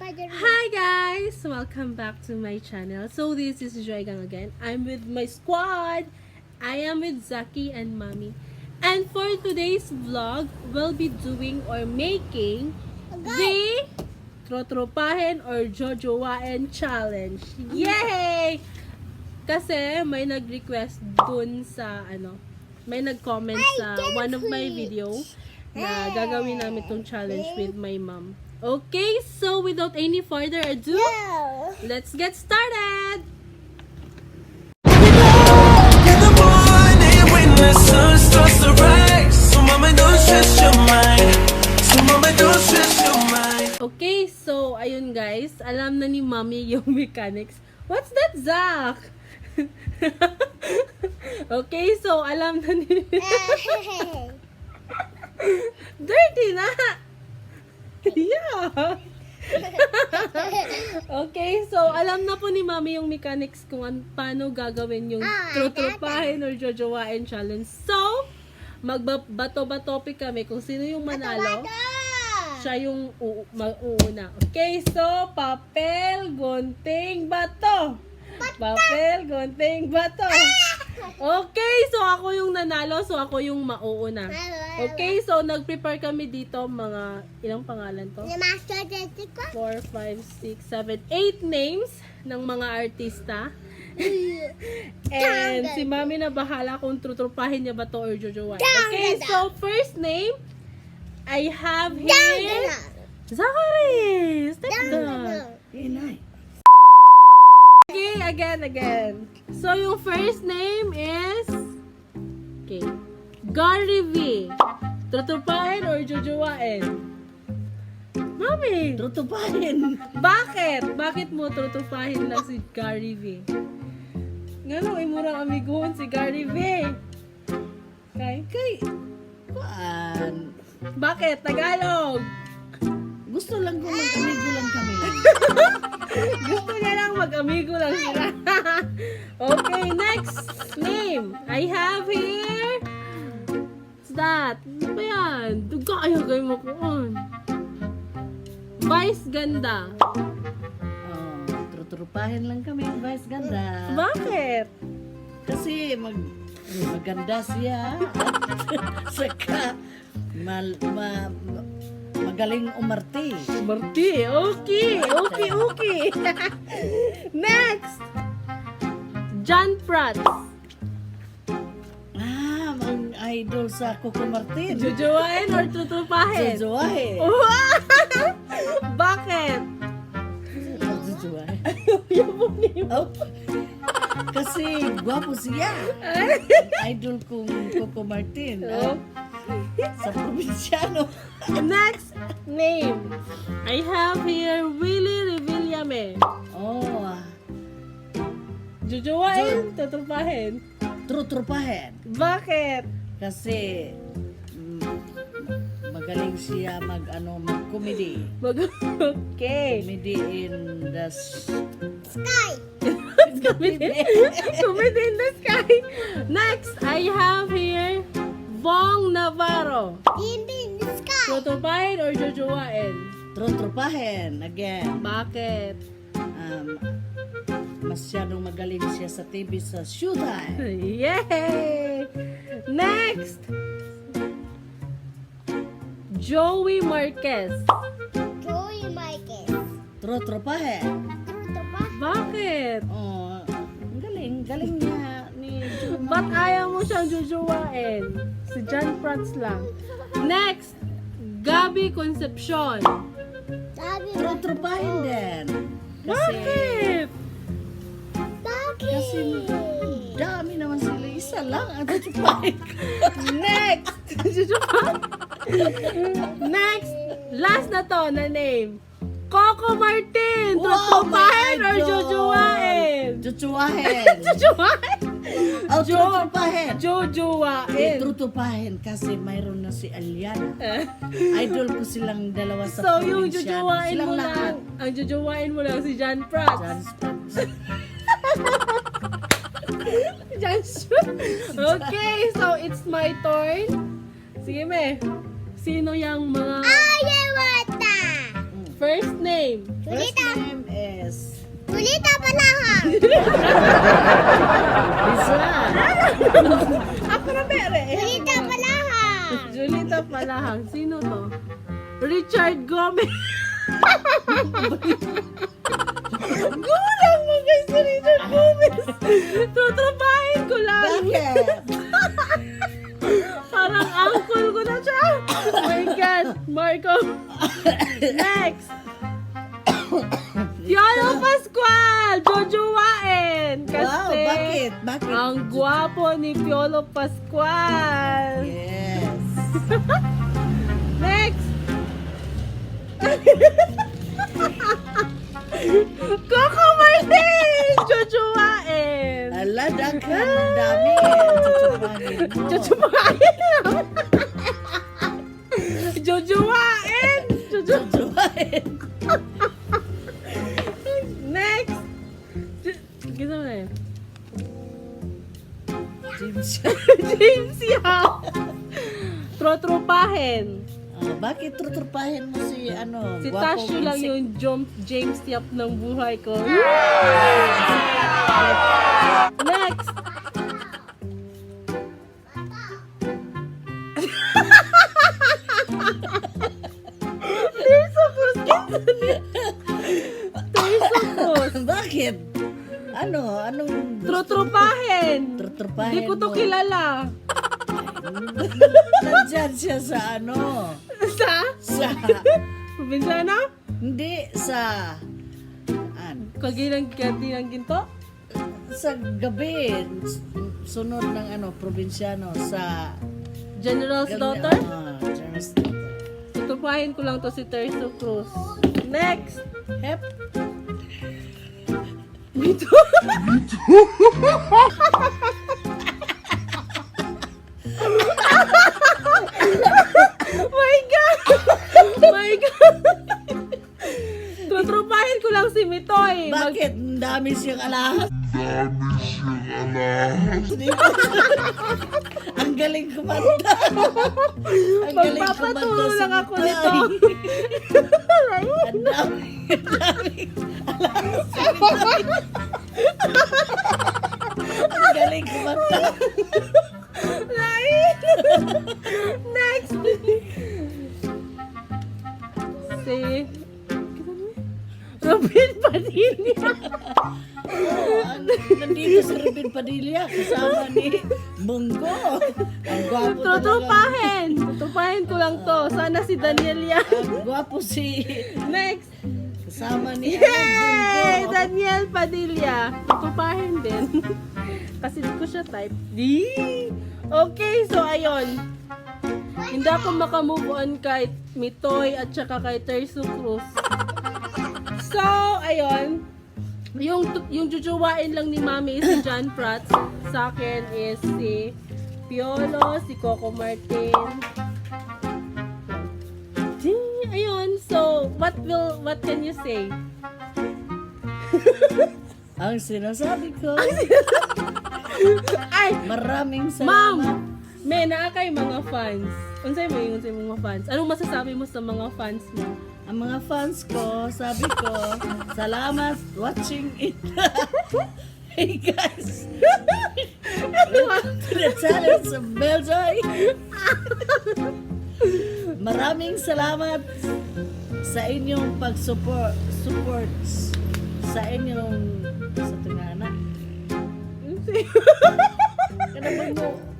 Hi guys! Welcome back to my channel. So this is Joy Gang again. I'm with my squad. I am with Zaki and Mommy. And for today's vlog, we'll be doing or making the Trotropahin or Jojowain challenge. Yay! Kasi may nag-request dun sa may nag-comment sa one of my videos na gagawin namin tong challenge with my mom. Okay, so without any further ado, let's get started! Get the morning when the sun starts to rise. So mama, don't stress your mind. So mama, don't stress your mind. Okay, so ayun guys, alam na ni Mommy yung mechanics. What's that, Zach? Okay, so alam na ni... Dirty na! Yeah! Okay, so alam na po ni Mommy yung mechanics kung paano gagawin yung Trotropahin or Jojowain challenge. So, magbato-bato kami kung sino yung manalo. Siya yung mauuna. Okay, so papel, gunting, bato. Papel, gunting, bato. Okay, so ako yung nanalo, so ako yung mauuna. Okay, so nag-prepare kami dito mga ilang pangalan to? 4, 5, 6, 7, 8 names ng mga artista. And si Mommy na bahala kung trutropahin niya ba to or jojowain. Okay, so first name I have here Zachary. Step down. Okay, again. So yung first name is Gary V. Trutropahin or jojowain? Mommy! Trutupahin. Bakit? Bakit mo trutropahin lang si Gary V? Ngano, imurang amiguhon si Gary V. Kay. Kuan. Bakit? Tagalog! Gusto lang ko mag-amigo lang kami. Gusto niya lang mag-amigo lang sila. Okay, next name. I have here... What's that? Ano ba yan? Duga kayo kayo mo kuon. Vice Ganda. Trutupahin lang kami, Vice Ganda. Bakit? Kasi maganda siya. Saka magaling umarte. Marti. Okay. Next. John Prats. Ang idol sa Coco Martin. Jojowain or trutropahin? Jojowain. Wow! Bakit? Jojowain. Yabong niyo. Oh. Kasi gwapo siya. Idol kong Coco Martin. Oh. Sa probinsyano. Next name. I have here Willie Revillame. Oh. Jojowain, trutropahin. Trutupahin. Bakit? Kasi magaling siya mag-comedy. Okay. Comedy in the Comedy in the sky. Next, I have here Vong Navarro. Trutropahin or jojowain? Trutupahin again. Bakit? Masyadong magaling siya sa TV sa Showtime. Yay! Next, Joey Marquez. Trutupahin. Bakit? Oh, galing niya ni Ba't ayaw mo siyang jojowain? Si John Prats lang. Next, Gabby Concepcion. Trutupahin din. Bakit? Kasi dami naman sila. Isa lang ang trutupahin. Next! Next! Last na to na name. Coco Martin! Trutropahin or jojowain? Jojowain. Jojowain? Oh, trutupahin. Jojowain. Trutupahin kasi mayroon na si Aliana. Idol ko silang dalawa sa So, yung probinsyano. jojowain Silang mo lahat. lang, ang jojowain mo lang si John Prats. John Okay, so it's my turn. Sige me. Sino yung mga First name. First name is Julita Palahang. Lisa. Ako na pere. Julita Palahang. Julita Palahang. Sino to? Richard Gomez. Gulang mo guys si Richard Gomez. Tutrabahin ko lang. Bakit? Parang uncle ko na siya. Oh my God. Marco. Next. Piolo Pascual. Jojowain. Kasi Wow, bakit? Bakit? ang gwapo ni Piolo Pascual. Yes. Next. Coco Martin. Jojowain. Ala, dakan. Dami. Chuchupanin mo. Jojowain. Jojowain. Chuchupanin. Next. Gito na eh. James. James Yao. Trotropahin. Bakit tutrupahin mo si ano? Si gwapong Tasyo lang insect? yung James Yap ng buhay ko. Next. There's a Cruz. Bakit? Ano? Anong Trotropahin. tutrupahin Di ko to mo? kilala. Nandyan siya sa ano? Sa? Sa... Probinsyana? Hindi, sa... Kagilang ginto? sa gabi. Sunod ng ano, probinsyano. Sa... General's daughter? General's daughter. Tutupahin ko lang to si Terzo Cruz. Next! Hep. Dito. My God! My God! Tutupahin ko lang si Mitoy. Bakit? Ang dami siyang alahas. Hindi ko. Ang galing kumanta. Ang galing kumanta Magpapatulo si lang ako Mitoy. nito. Ang dami. Ang dami. Alahas si Mitoy. Ang galing kumanta. Next! Si... Robin Padilla. Nandito si Ruben Padilla kasama ni Bungo. Ang gwapo Tutupahin! Tutupahin ko lang to. Sana si Daniel yan. Ang gwapo si Next! kasama ni Yay! Bungo. Daniel Padilla. Tutupahin din. Kasi di ko siya type. Di! Okay, so ayun. Hindi ako makamove on kay Mitoy at saka kay Terzo Cruz. So, ayun. Yung jujuwain lang ni Mami is si John Prats. Sa akin is si Piolo, si Coco Martin. Ayun, so what can you say? Ang sinasabi ko, Ay, maraming Ma'am! salamat. May naa kay mga fans. Unsay mo yung mga fans? Anong masasabi mo sa mga fans mo? Ang mga fans ko, sabi ko, salamat watching it. Hey guys! Welcome to the channel sa Beljoy. Maraming salamat sa inyong pag-support sa inyong sa tingana.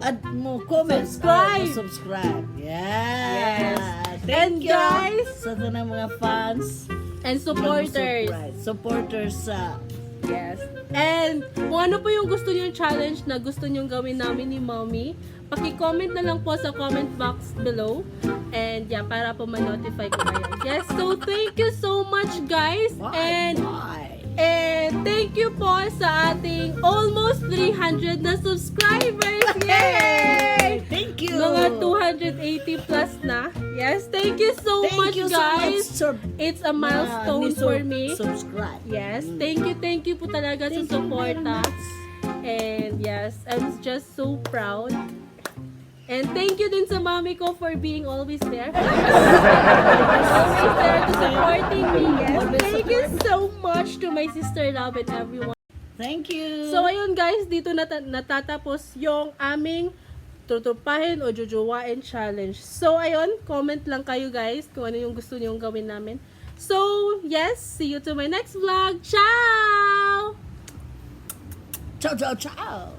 Add mo comment, subscribe. Yes. Thank And you guys, sa tanang mga fans and supporters. supporters sa Yes. And kung ano po yung gusto niyo challenge na gusto niyo gawin namin ni Mommy, paki-comment na lang po sa comment box below. And yeah, para po ma-notify ko kayo. Yes, so thank you so much guys. And thank you po sa ating almost 300 na subscribers. Yay! Thank you. Mga 280 plus na. Yes, thank you so much guys. It's a milestone for me. Subscribe. Yes, thank you po talaga sa suporta. And yes, I'm just so proud. And thank you din sa mommy ko for being always there. Always there to supporting me. Yes. Thank you so much to my sister love and everyone. Thank you. So ayun guys, dito natatapos yung aming tutupahin o jujuwain challenge. So ayun, comment lang kayo guys kung ano yung gusto niyong gawin namin. So yes, see you to my next vlog. Ciao! Ciao, ciao, ciao.